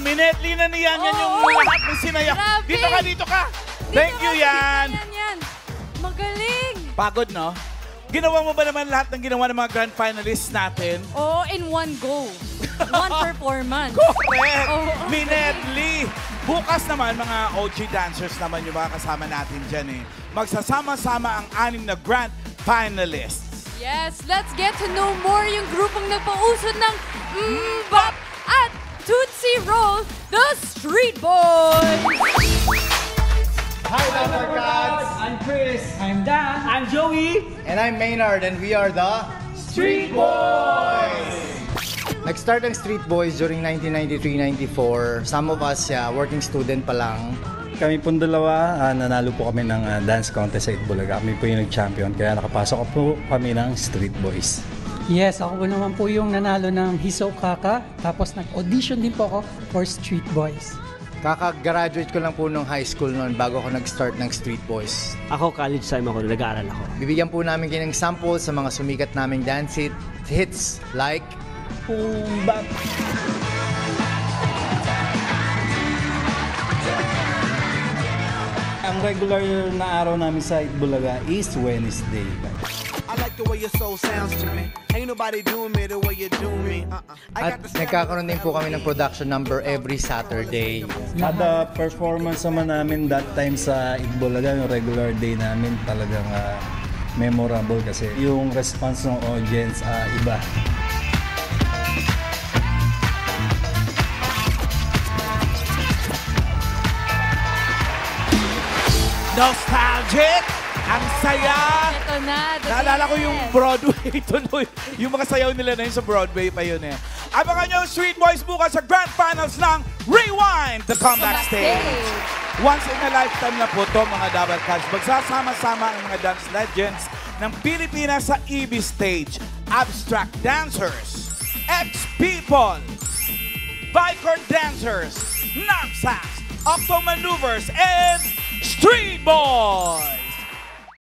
Minetli na niyan. Yan yung lahat ng sinaya. Grabe. Dito ka. Thank you, Yan. Yan. Magaling. Pagod, no? Ginawa mo ba naman lahat ng ginawa ng mga grand finalists natin? Oo, in one go. One performance. Correct! Oo. Minetli! Bukas naman, mga OG dancers naman yung mga kasama natin dyan eh. Magsasama-sama ang 6 na grand finalists. Yes, let's get to know more yung grupong nagpausod ng Bop at Tootsie Roll, the Street Boys! Hi, Dapper Cats! I'm Chris. I'm Dan. I'm Joey. And I'm Maynard, and we are the Street Boys! Nag-start ang Street Boys during 1993-94. Some of us, working student pa lang. Kami pong dalawa, nanalo po kami ng dance contest sa Itbulaga. Kami po yung nag-champion, kaya nakapasok po kami ng Street Boys. Yes, ako po naman po yung nanalo ng Hiso Kaka. Tapos nag-audition din po ako for Street Boys. Kaka-graduate ko lang po nung high school noon bago ako nag-start ng Street Boys. Ako, college time ako, nag-aaral ako. Bibigyan po namin kayo ng sample sa mga sumikat naming dance hits like Boom Bap. Ang regular na araw namin sa Itbulaga is Wednesday. I like the way your soul sounds to me. Ain't nobody doing me the way you do me. At nagkakaroon din po kami ng production number every Saturday. Kada performance naman namin that time sa Itbulaga, yung regular day namin talagang memorable kasi yung response ng audience iba. Nostalgic! Ang saya! Ito na. Naalala ko yung Broadway tuloy. Yung mga sayaw nila na yun sa Broadway pa yun eh. Abangan nyo Street Boys bukas sa Grand Finals ng Rewind, the Comeback Stage. Once in a lifetime na po to mga Dabber Cats. Magsasama-sama ang mga dance legends ng Pilipinas sa EB Stage. Abstract Dancers, X-People, Biker Dancers, Knapsacks, Octo Maneuvers, and Street Boys!